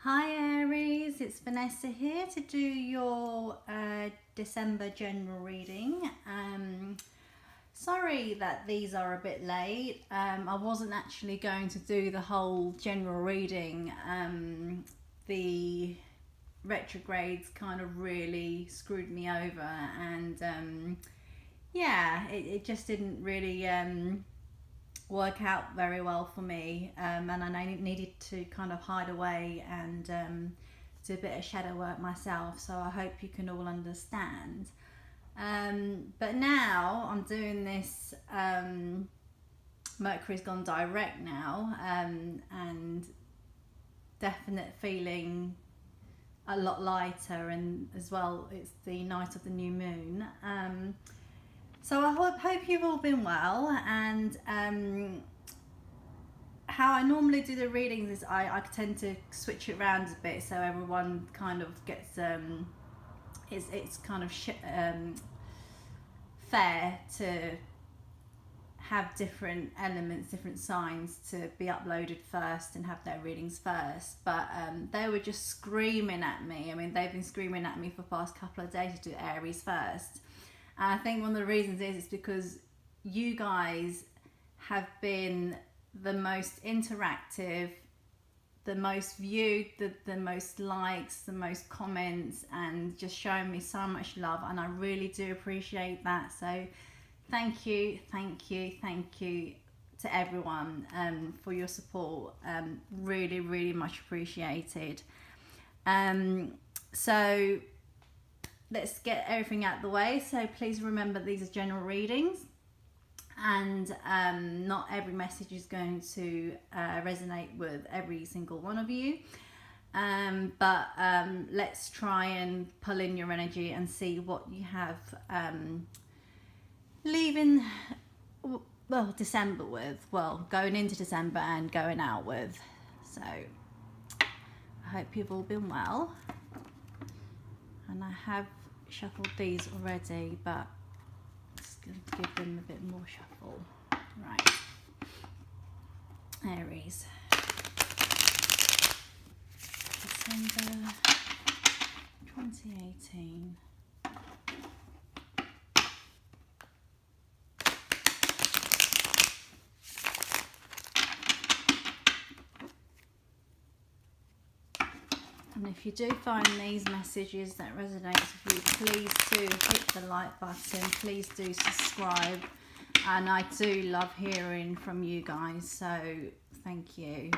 Hi Aries, it's Vanessa here to do your December general reading. Sorry that these are a bit late. I wasn't actually going to do the whole general reading. The retrogrades kind of really screwed me over, and yeah, it just didn't really work out very well for me, and I needed to kind of hide away and do a bit of shadow work myself, so I hope you can all understand. But now I'm doing this, Mercury's gone direct now, and definite feeling a lot lighter, and as well it's the night of the new moon. So I hope you've all been well, and how I normally do the readings is I tend to switch it around a bit so everyone kind of gets it's kind of fair to have different elements, different signs to be uploaded first and have their readings first. But they were just screaming at me. I mean, they've been screaming at me for the past couple of days to do Aries first. And I think one of the reasons is because you guys have been the most interactive, the most viewed, the most likes, the most comments, and just showing me so much love, and I really do appreciate that. So thank you to everyone for your support. Really much appreciated. So let's get everything out of the way. So please remember, these are general readings, and not every message is going to resonate with every single one of you, but let's try and pull in your energy and see what you have leaving, well, December with, well, going into December and going out with. So I hope you've all been well, and I have shuffled these already, but just going to give them a bit more shuffle. Right, Aries, December 2018. And if you do find these messages that resonate with you, please do hit the like button, please do subscribe, and I do love hearing from you guys, so thank you.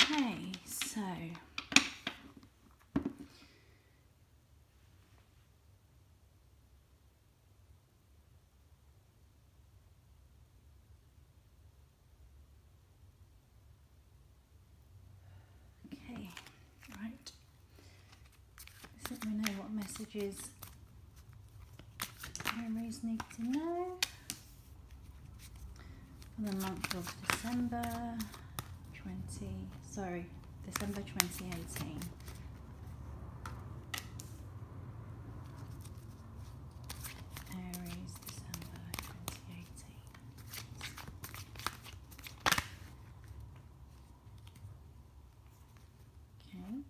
Okay, so right, let me know what messages Aries need to know for the month of December 2018. Aries, December 2018. Okay.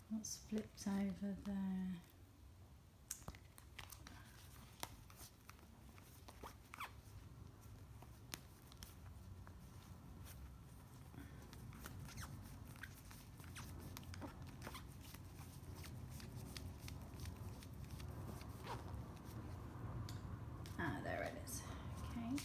What's flipped over there? Ah, there it is. Okay.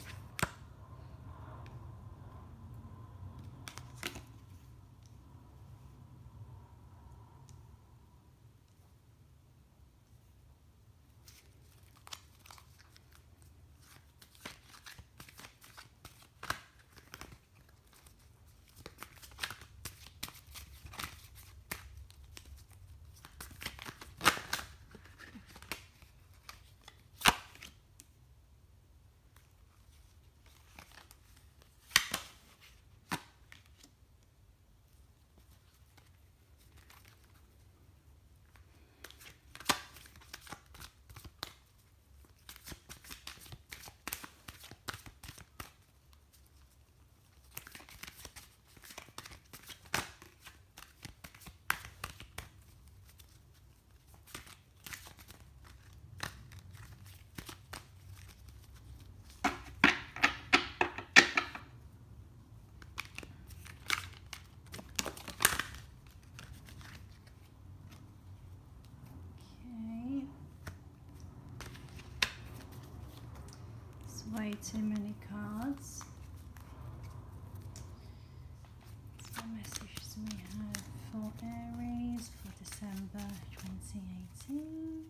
too many cards. So what messages do we have for Aries for December 2018?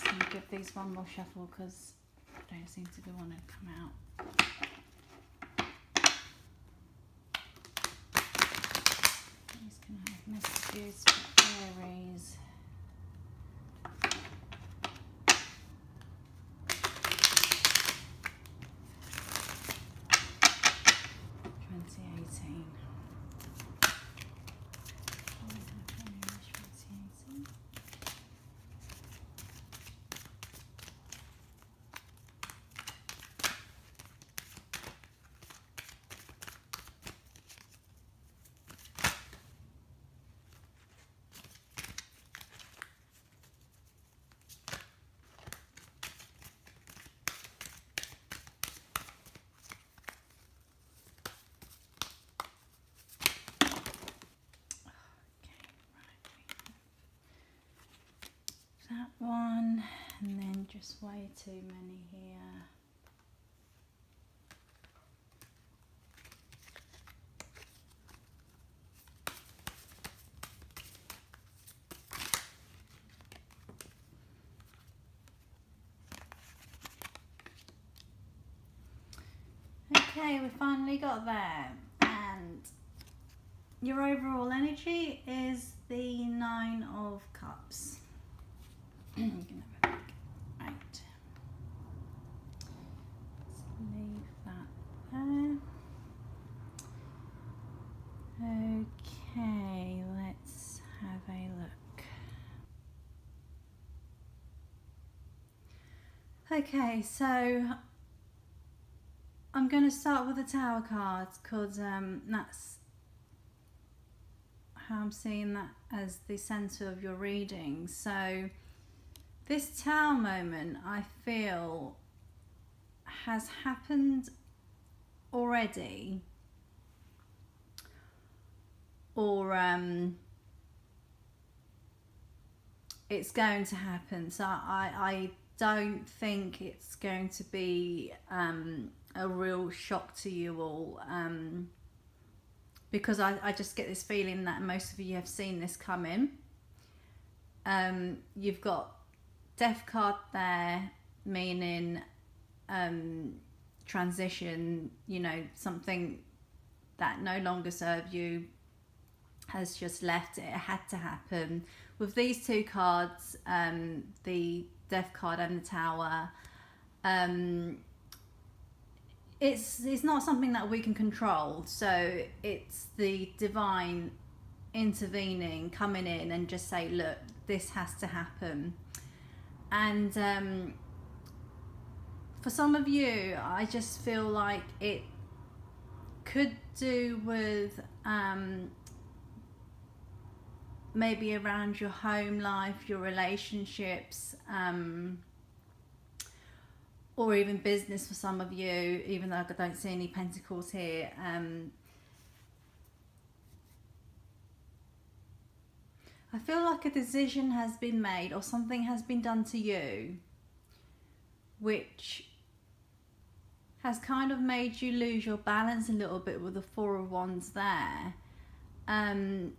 So I'm give these one more shuffle because they don't seem to want to come out. Who's going to have messages for Aries? That one, and then just way too many here. Okay, we finally got there, and your overall energy is the 9 of Cups. You can have a look. Right. Let's leave that there. Okay, let's have a look. Okay, so I'm going to start with the Tower cards because that's how I'm seeing that as the centre of your reading. So this Tower moment, I feel, has happened already, or it's going to happen. So I don't think it's going to be a real shock to you all, because I just get this feeling that most of you have seen this coming. You've got Death card there, meaning transition, you know, something that no longer serves you has just left. It had to happen. With these two cards, the Death card and the Tower, it's not something that we can control, so it's the divine intervening, coming in and just say, look, this has to happen. And for some of you, I just feel like it could do with maybe around your home life, your relationships, or even business for some of you, even though I don't see any pentacles here. I feel like a decision has been made or something has been done to you which has kind of made you lose your balance a little bit with the Four of Wands there. And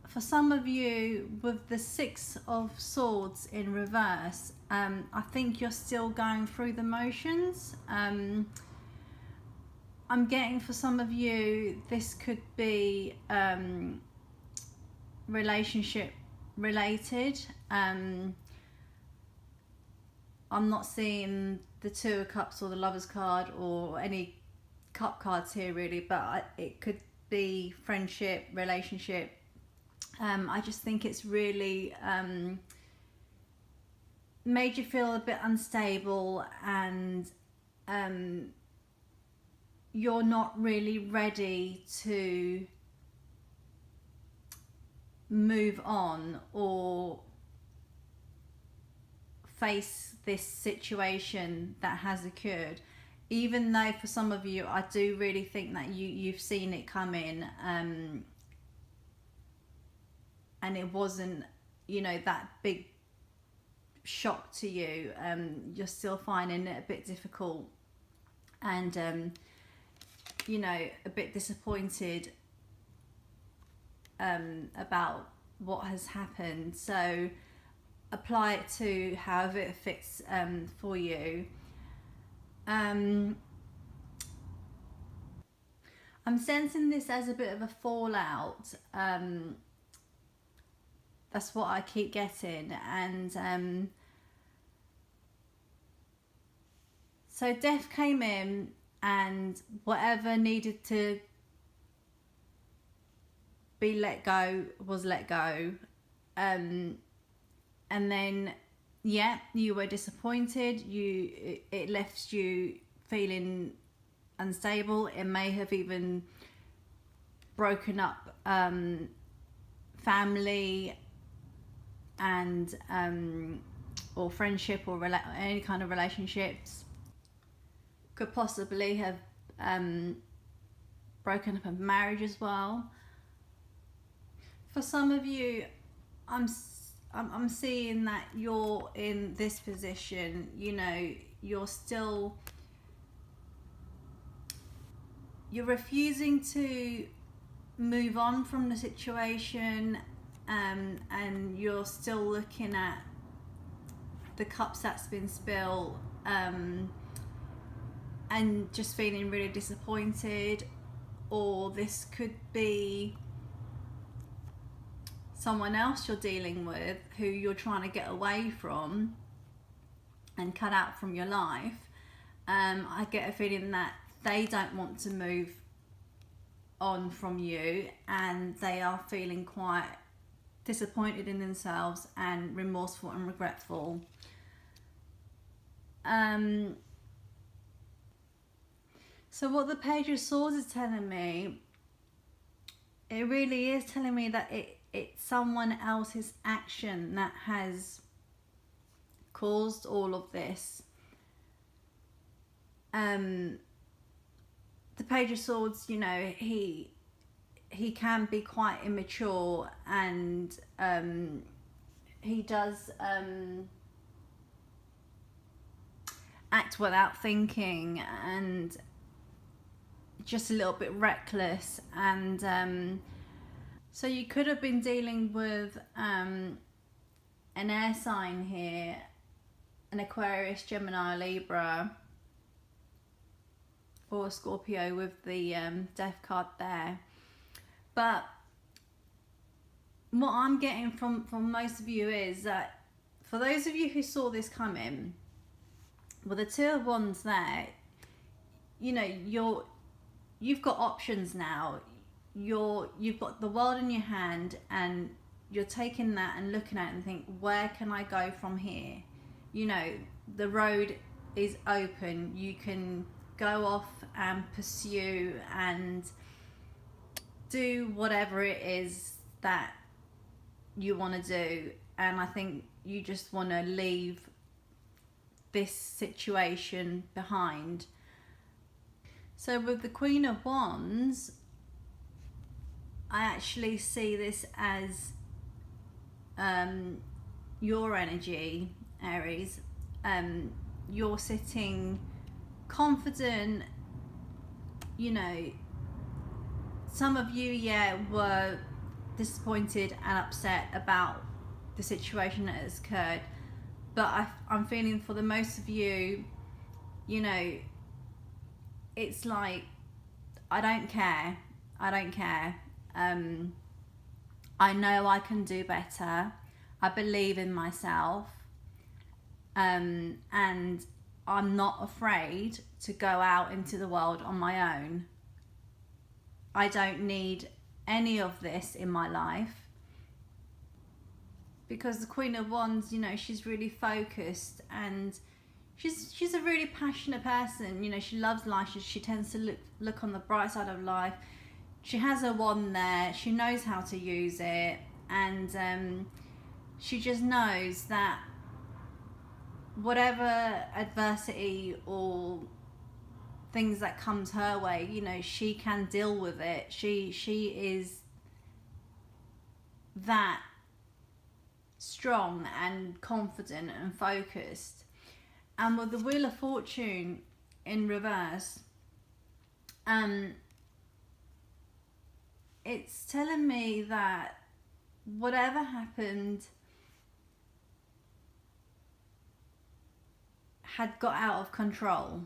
for some of you with the Six of Swords in reverse, I think you're still going through the motions. I'm getting for some of you, this could be relationship related. I'm not seeing the Two of Cups or the Lovers card or any cup cards here really, but it could be friendship, relationship. I just think it's really made you feel a bit unstable, and you're not really ready to move on or face this situation that has occurred, even though for some of you I do really think that you've seen it come in, and it wasn't, you know, that big shock to you. You're still finding it a bit difficult, and you know, a bit disappointed about what has happened. So apply it to however it fits for you. I'm sensing this as a bit of a fallout. That's what I keep getting, and so death came in, and whatever needed to be let go was let go, and then you were disappointed. It left you feeling unstable. It may have even broken up family and or friendship or any kind of relationships. Could possibly have broken up a marriage as well. For some of you, I'm seeing that you're in this position, you know, you're refusing to move on from the situation, and you're still looking at the cups that's been spilled, and just feeling really disappointed. Or this could be someone else you're dealing with who you're trying to get away from and cut out from your life. I get a feeling that they don't want to move on from you, and they are feeling quite disappointed in themselves and remorseful and regretful. So what the Page of Swords is telling me, it really is telling me that it's someone else's action that has caused all of this. The Page of Swords, you know, he can be quite immature, and he does act without thinking, and just a little bit reckless. And so you could have been dealing with an air sign here, an Aquarius, Gemini, Libra, or Scorpio with the death card there. But what I'm getting from most of you is that for those of you who saw this coming, with the Two of Wands there, you know, you've got options now. You've got the world in your hand, and you're taking that and looking at it and think, where can I go from here? You know, the road is open. You can go off and pursue and do whatever it is that you want to do. And I think you just want to leave this situation behind. So with the Queen of Wands, I actually see this as your energy, Aries. You're sitting confident, you know. Some of you, were disappointed and upset about the situation that has occurred, but I'm feeling for the most of you, you know, it's like, I don't care. I know I can do better. I believe in myself. and I'm not afraid to go out into the world on my own. I don't need any of this in my life, because the Queen of Wands, you know, she's really focused, and she's a really passionate person. You know, she loves life. She tends to look on the bright side of life. She has a wand there. She knows how to use it, and she just knows that whatever adversity or things that comes her way, you know, she can deal with it. She is that strong and confident and focused. And with the Wheel of Fortune in reverse, it's telling me that whatever happened had got out of control.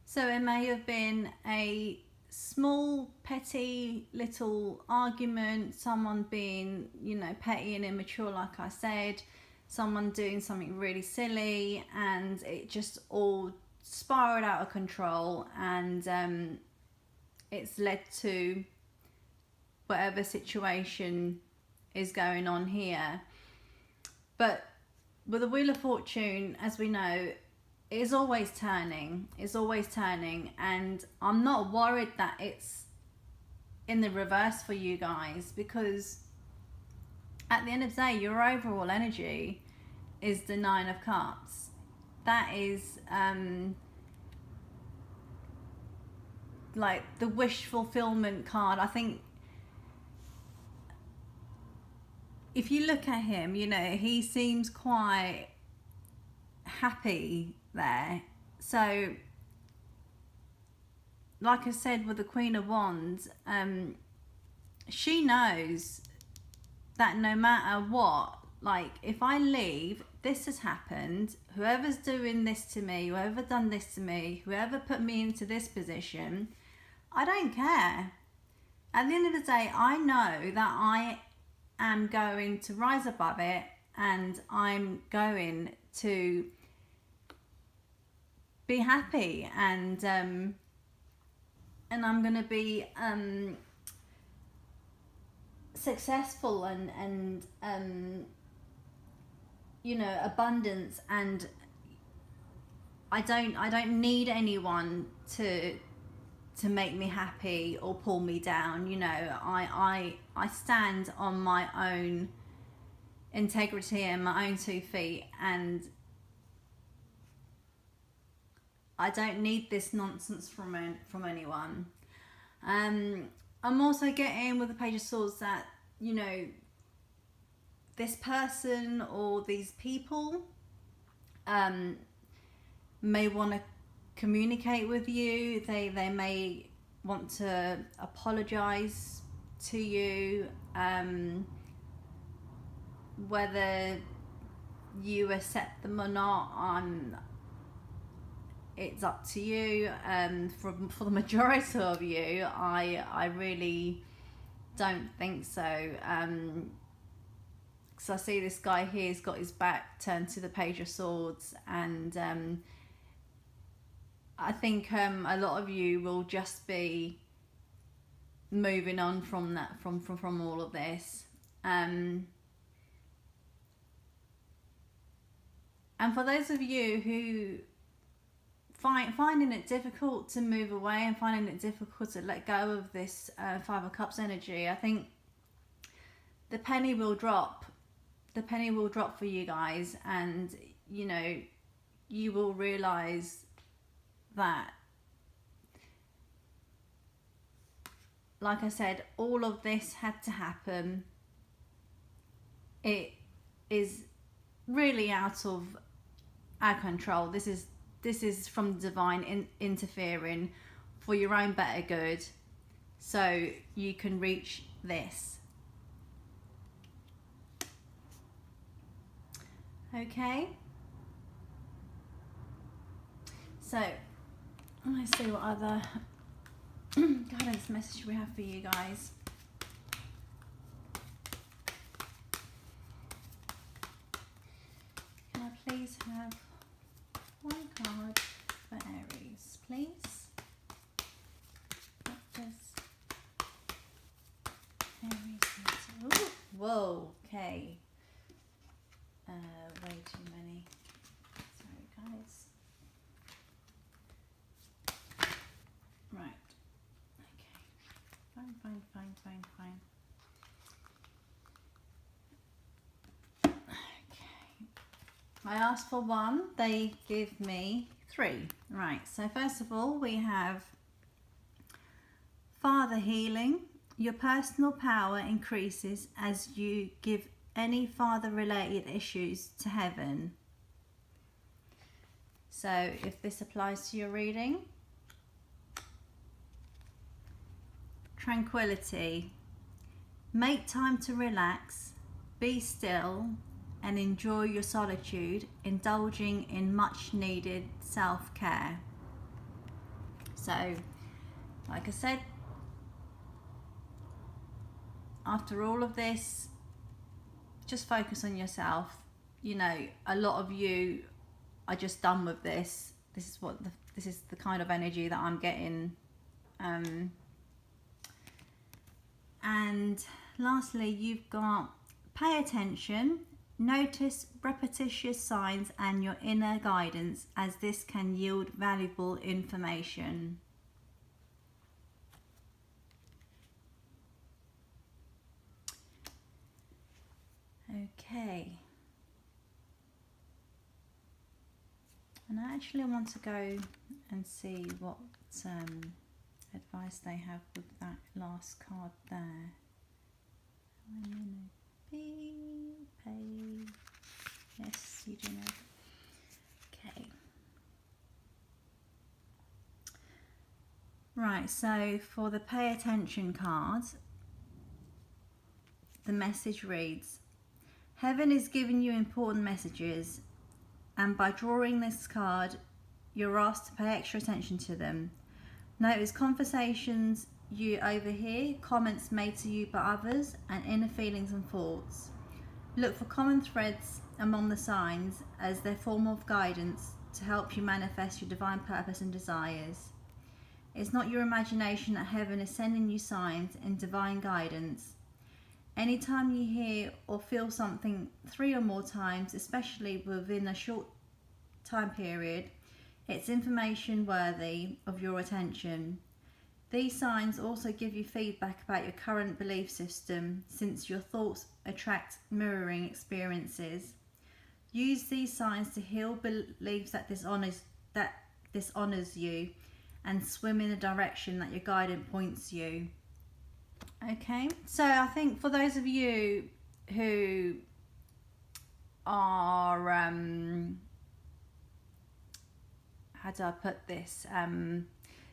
So it may have been a small, petty little argument, someone being, you know, petty and immature, like I said, someone doing something really silly, and it just all spiraled out of control, and it's led to whatever situation is going on here. But with the Wheel of Fortune, as we know, is always turning. It's always turning, and I'm not worried that it's in the reverse for you guys, because at the end of the day, your overall energy is the Nine of Cups. That is like the wish fulfillment card. I think if you look at him, you know, he seems quite happy there. So like I said, with the Queen of Wands, she knows that no matter what, like, if I leave, this has happened, whoever's doing this to me, whoever done this to me, whoever put me into this position, I don't care. At the end of the day, I know that I am going to rise above it, and I'm going to be happy, and I'm going to be successful, and you know, abundance, and I don't need anyone to make me happy or pull me down. You know, I stand on my own integrity and my own 2 feet, and I don't need this nonsense from anyone. I'm also getting with the Page of Swords that, you know, this person or these people may want to communicate with you. They may want to apologize to you, whether you accept them or not, it's up to you. For the majority of you, I really don't think so. So I see this guy here, he's got his back turned to the Page of Swords, and I think a lot of you will just be moving on from that, from all of this. And for those of you who finding it difficult to move away and finding it difficult to let go of this Five of Cups energy, I think the penny will drop. The penny will drop for you guys, and you know, you will realize that, like I said, all of this had to happen. It is really out of our control. This is from the divine interfering for your own better good, so you can reach this. Okay, so let's see what other guidance message we have for you guys. Can I please please have one card for Aries, please? What does Aries need to... Ooh, whoa, okay. Way too many. Sorry, guys. Right. Okay. Fine. Okay. I asked for one. They give me 3. Right. So first of all, we have Father healing. Your personal power increases as you give any father-related issues to heaven. So if this applies to your reading. Tranquility. Make time to relax, be still, and enjoy your solitude, indulging in much needed self-care. So, like I said, after all of this, just focus on yourself. You know, a lot of you are just done with this. This is the kind of energy that I'm getting. And lastly, you've got pay attention, notice repetitious signs and your inner guidance, as this can yield valuable information. Okay. And I actually want to go and see what advice they have with that last card there. I'm gonna pay. Yes, you do know. Okay. Right, so for the pay attention card, the message reads, Heaven is giving you important messages, and by drawing this card, you're asked to pay extra attention to them. Notice conversations you overhear, comments made to you by others, and inner feelings and thoughts. Look for common threads among the signs as their form of guidance to help you manifest your divine purpose and desires. It's not your imagination that heaven is sending you signs and divine guidance. Anytime you hear or feel something 3 or more times, especially within a short time period, it's information worthy of your attention. These signs also give you feedback about your current belief system, since your thoughts attract mirroring experiences. Use these signs to heal beliefs that dishonors you, and swim in the direction that your guidance points you. Okay, so I think for those of you who are, how do I put this?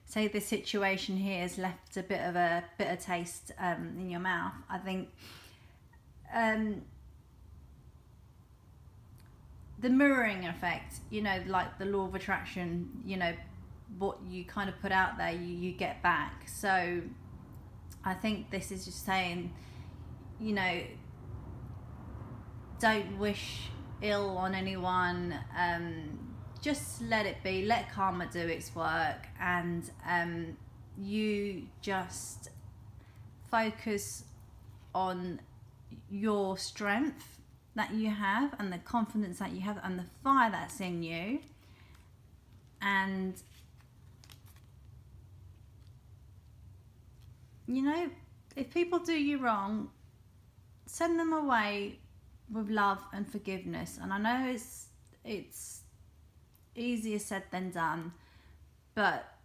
Say the situation here has left a bit of a bitter taste in your mouth. I think the mirroring effect, you know, like the law of attraction, you know, what you kind of put out there, you get back. So I think this is just saying, you know, don't wish ill on anyone. Just let it be, let karma do its work, and you just focus on your strength that you have and the confidence that you have and the fire that's in you. And you know, if people do you wrong, send them away with love and forgiveness. And I know it's easier said than done, but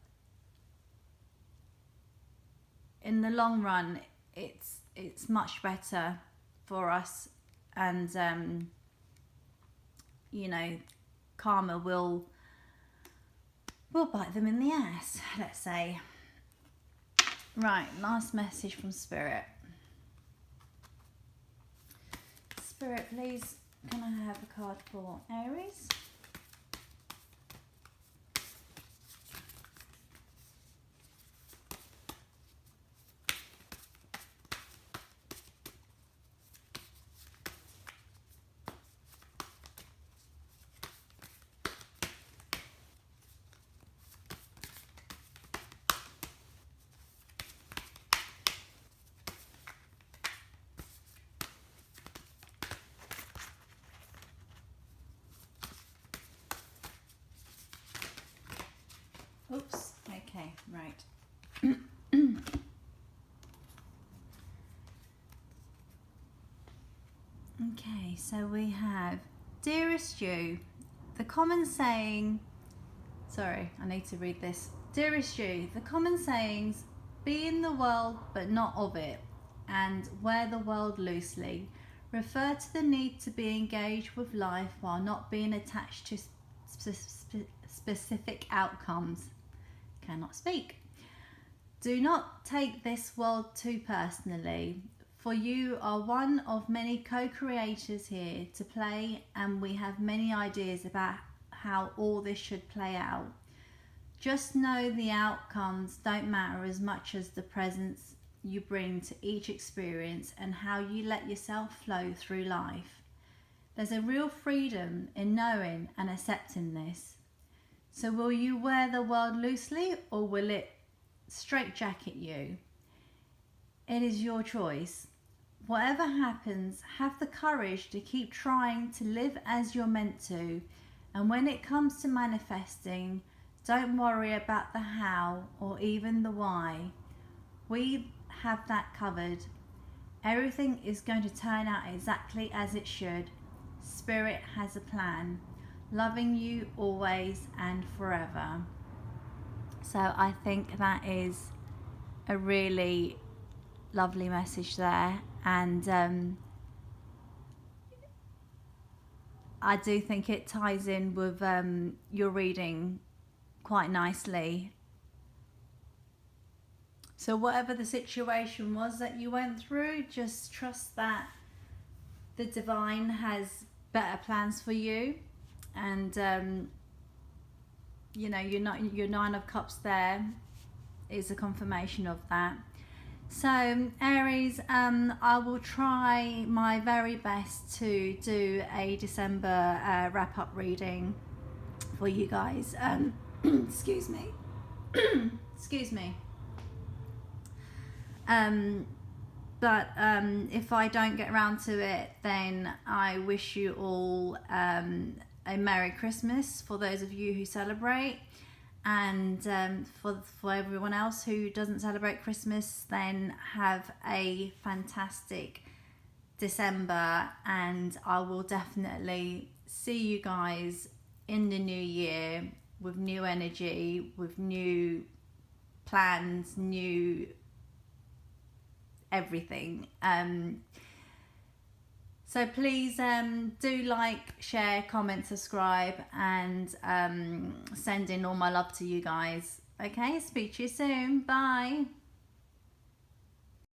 in the long run, it's much better for us. And you know, karma will bite them in the ass, let's say. Right, last message from Spirit. Spirit, please, can I have a card for Aries? Oops. Okay, right. Okay, so we have, dearest you, the common saying, sorry, I need to read this. Dearest you, the common sayings, be in the world but not of it, and wear the world loosely, refer to the need to be engaged with life while not being attached to specific outcomes. Cannot speak. Do not take this world too personally, for you are one of many co-creators here to play, and we have many ideas about how all this should play out. Just know the outcomes don't matter as much as the presence you bring to each experience and how you let yourself flow through life. There's a real freedom in knowing and accepting this. So will you wear the world loosely, or will it straitjacket you? It is your choice. Whatever happens, have the courage to keep trying to live as you're meant to, and when it comes to manifesting, don't worry about the how or even the why. We have that covered. Everything is going to turn out exactly as it should. Spirit has a plan. Loving you always and forever. So I think that is a really lovely message there, and I do think it ties in with your reading quite nicely. So whatever the situation was that you went through, just trust that the divine has better plans for you, and you know, your Nine of Cups there is a confirmation of that. So Aries, I will try my very best to do a December wrap-up reading for you guys. Excuse me. Excuse me. But if I don't get around to it, then I wish you all a Merry Christmas for those of you who celebrate, and for everyone else who doesn't celebrate Christmas, then have a fantastic December, and I will definitely see you guys in the new year with new energy, with new plans, new everything. So please do like, share, comment, subscribe, and send in all my love to you guys. Okay, speak to you soon. Bye.